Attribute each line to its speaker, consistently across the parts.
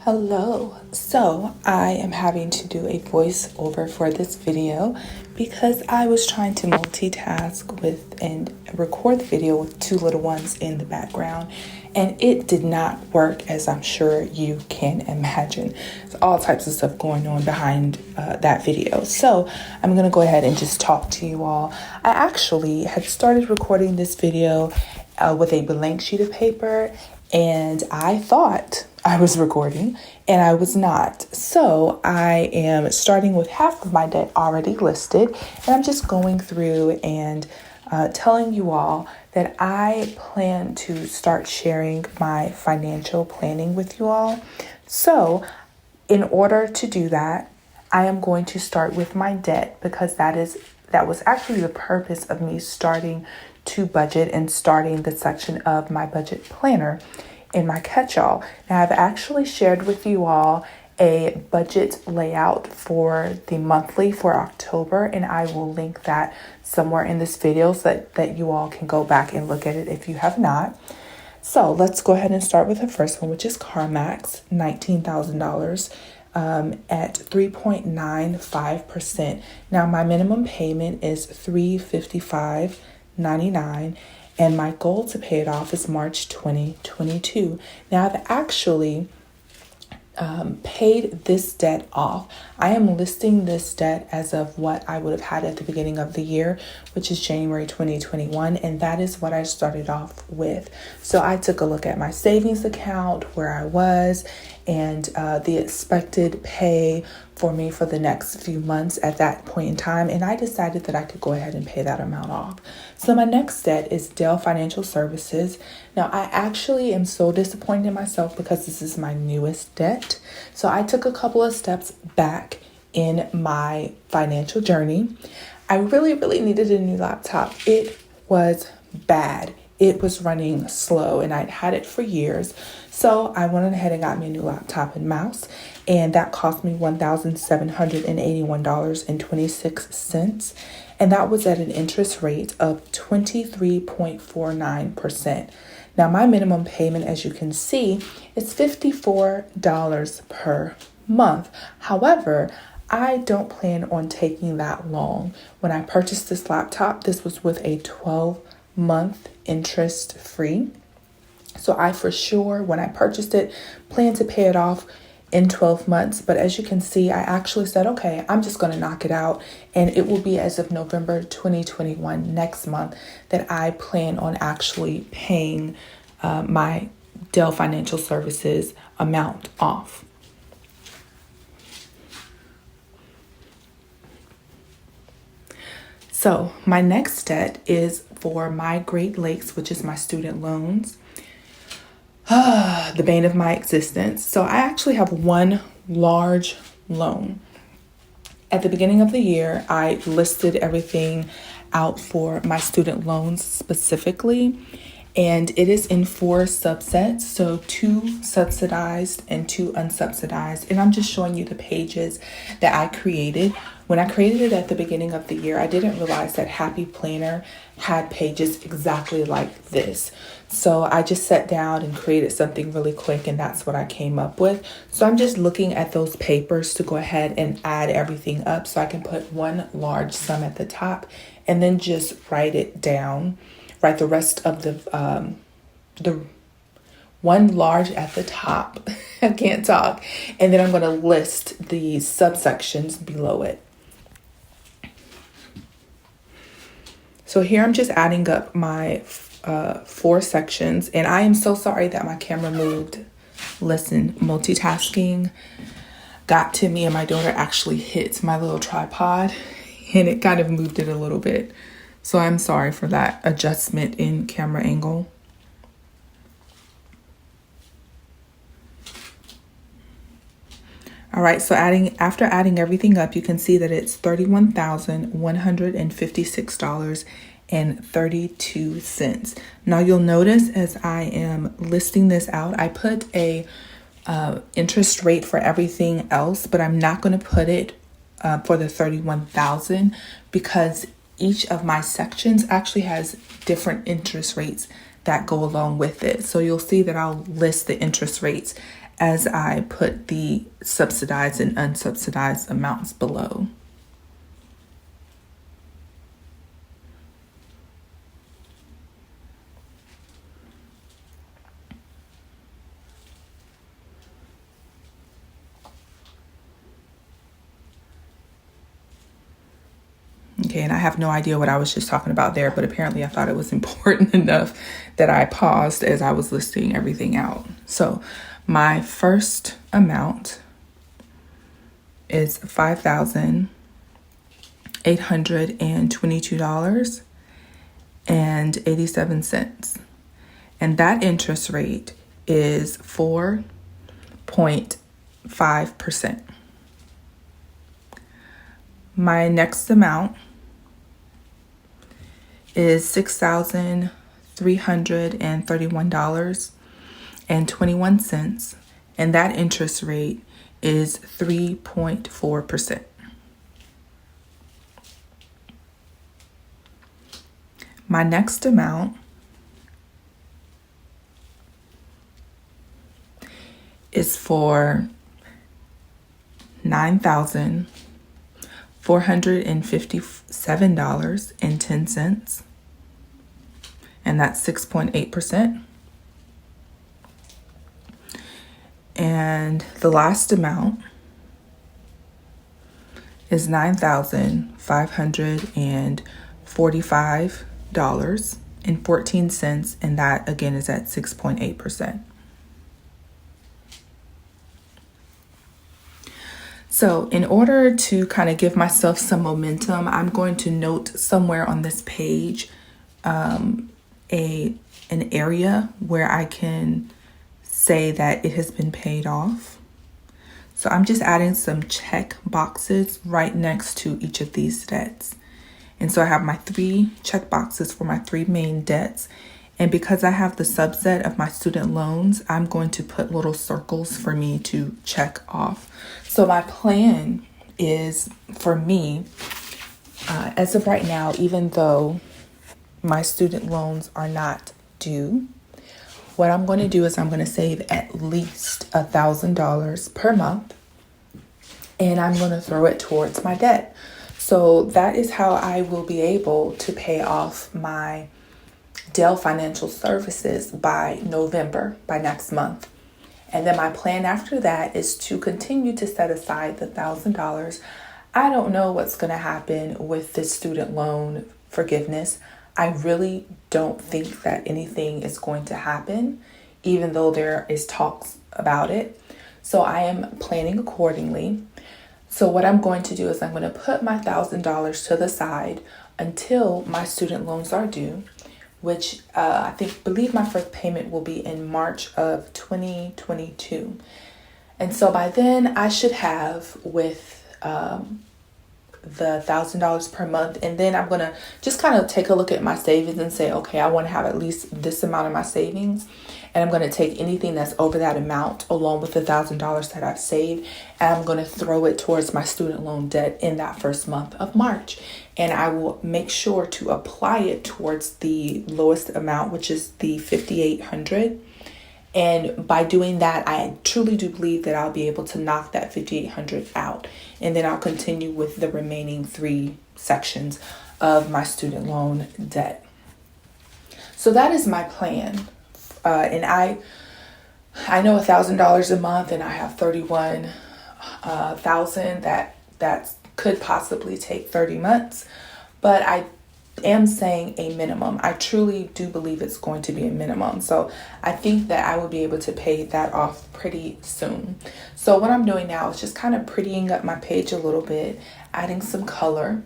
Speaker 1: Hello. So I am having to do a voiceover for this video because I was trying to multitask with and record the video with two little ones in the background, and it did not work, as I'm sure you can imagine. There's all types of stuff going on behind that video. So I'm going to go ahead and just talk to you all. I actually had started recording this video with a blank sheet of paper, and I thought I was recording and I was not. So I am starting with half of my debt already listed, and I'm just going through and telling you all that I plan to start sharing my financial planning with you all. So in order to do that, I am going to start with my debt because that was actually the purpose of me starting to budget and starting the section of my budget planner in my catch-all. Now, I've actually shared with you all a budget layout for the monthly for October, and I will link that somewhere in this video so that you all can go back and look at it if you have not. So let's go ahead and start with the first one, which is CarMax, $19,000 at 3.95%. Now, my minimum payment is $355.99. And my goal to pay it off is March 2022. Now, I've actually paid this debt off. I am listing this debt as of what I would have had at the beginning of the year, which is January 2021, and that is what I started off with. So I took a look at my savings account, where I was, and the expected pay for me for the next few months at that point in time, and I decided that I could go ahead and pay that amount off. So my next debt is Dell Financial Services. Now, I actually am so disappointed in myself because this is my newest debt. So I took a couple of steps back in my financial journey. I really needed a new laptop. It was bad. It was running slow, and I'd had it for years. So I went ahead and got me a new laptop and mouse, and that cost me $1,781.26. And that was at an interest rate of 23.49%. Now, my minimum payment, as you can see, is $54 per month. However, I don't plan on taking that long. When I purchased this laptop, this was with a 12-month interest free. So I for sure, when I purchased it, plan to pay it off in 12 months. But as you can see, I actually said, okay, I'm just going to knock it out. And it will be as of November 2021, next month, that I plan on actually paying my Dell Financial Services amount off. So my next debt is for my Great Lakes, which is my student loans. The bane of my existence. So I actually have one large loan. At the beginning of the year, I listed everything out for my student loans specifically, and it is in 4 subsets. So 2 subsidized and 2 unsubsidized. And I'm just showing you the pages that I created. When I created it at the beginning of the year, I didn't realize that Happy Planner had pages exactly like this. So I just sat down and created something really quick, and that's what I came up with. So I'm just looking at those papers to go ahead and add everything up so I can put one large sum at the top and then just write it down. Write the rest of the one large at the top. I can't talk. And then I'm going to list the subsections below it. So here I'm just adding up my 4 sections, and I am so sorry that my camera moved. Listen, multitasking got to me, and my daughter actually hit my little tripod, and it kind of moved it a little bit. So I'm sorry for that adjustment in camera angle. All right, so after adding everything up, you can see that it's $31,156.32. Now you'll notice as I am listing this out, I put a interest rate for everything else, but I'm not going to put it for the 31,000 because each of my sections actually has different interest rates that go along with it. So you'll see that I'll list the interest rates as I put the subsidized and unsubsidized amounts below. Okay, and I have no idea what I was just talking about there, but apparently I thought it was important enough that I paused as I was listing everything out. So my first amount is $5,822.87. And that interest rate is 4.5%. My next amount is $6,331.21, and that interest rate is 3.4%. My next amount is for $9,457.10, and that's 6.8%. And the last amount is $9,545.14, and that again is at 6.8%. So in order to kind of give myself some momentum, I'm going to note somewhere on this page an area where I can say that it has been paid off. So I'm just adding some check boxes right next to each of these debts. And so I have my 3 check boxes for my 3 main debts. And because I have the subset of my student loans, I'm going to put little circles for me to check off. So my plan is for me, as of right now, even though my student loans are not due, what I'm going to do is I'm going to save at least $1,000 per month, and I'm going to throw it towards my debt. So that is how I will be able to pay off my Dell Financial Services by November, by next month. And then my plan after that is to continue to set aside the $1,000. I don't know what's going to happen with this student loan forgiveness. I really don't think that anything is going to happen, even though there is talks about it. So I am planning accordingly. So what I'm going to do is I'm going to put my $1,000 to the side until my student loans are due, which I believe my first payment will be in March of 2022. And so by then I should have with the $1,000 per month. And then I'm going to just kind of take a look at my savings and say, okay, I want to have at least this amount of my savings. And I'm going to take anything that's over that amount along with the $1,000 that I've saved, and I'm going to throw it towards my student loan debt in that first month of March. And I will make sure to apply it towards the lowest amount, which is the $5,800. And by doing that, I truly do believe that I'll be able to knock that $5,800 out. And then I'll continue with the remaining 3 sections of my student loan debt. So that is my plan. And I know $1,000 a month, and I have 31,000 that could possibly take 30 months, but I am saying a minimum. I truly do believe it's going to be a minimum. So I think that I will be able to pay that off pretty soon. So what I'm doing now is just kind of prettying up my page a little bit, adding some color,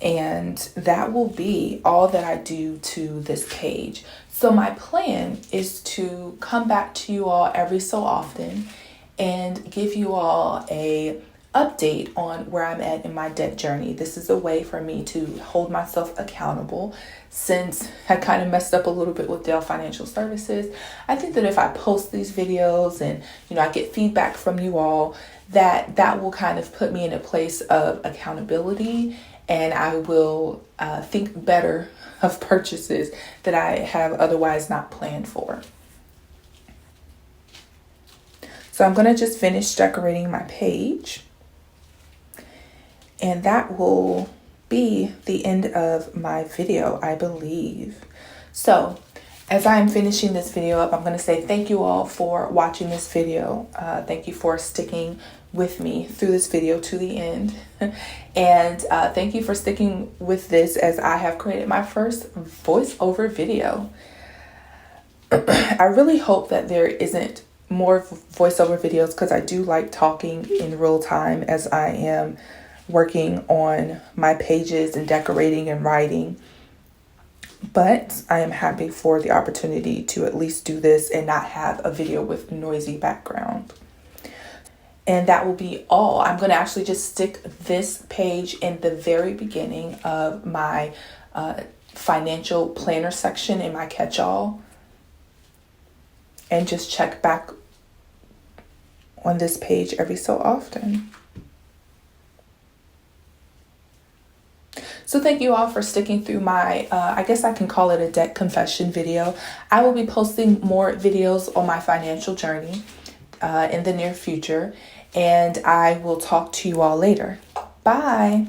Speaker 1: and that will be all that I do to this page. So my plan is to come back to you all every so often and give you all a update on where I'm at in my debt journey. This is a way for me to hold myself accountable, since I kind of messed up a little bit with Dell Financial Services. I think that if I post these videos and I get feedback from you all, that will kind of put me in a place of accountability, and I will think better of purchases that I have otherwise not planned for. So I'm going to just finish decorating my page. And that will be the end of my video, I believe. So as I am finishing this video up, I'm going to say thank you all for watching this video. Thank you for sticking with me through this video to the end. And thank you for sticking with this as I have created my first voiceover video. I really hope that there isn't more voiceover videos because I do like talking in real time as I am working on my pages and decorating and writing. But I am happy for the opportunity to at least do this and not have a video with noisy background. And that will be all. I'm going to actually just stick this page in the very beginning of my financial planner section in my catch-all. And just check back on this page every so often. So thank you all for sticking through my, I guess I can call it a debt confession video. I will be posting more videos on my financial journey in the near future. And I will talk to you all later. Bye.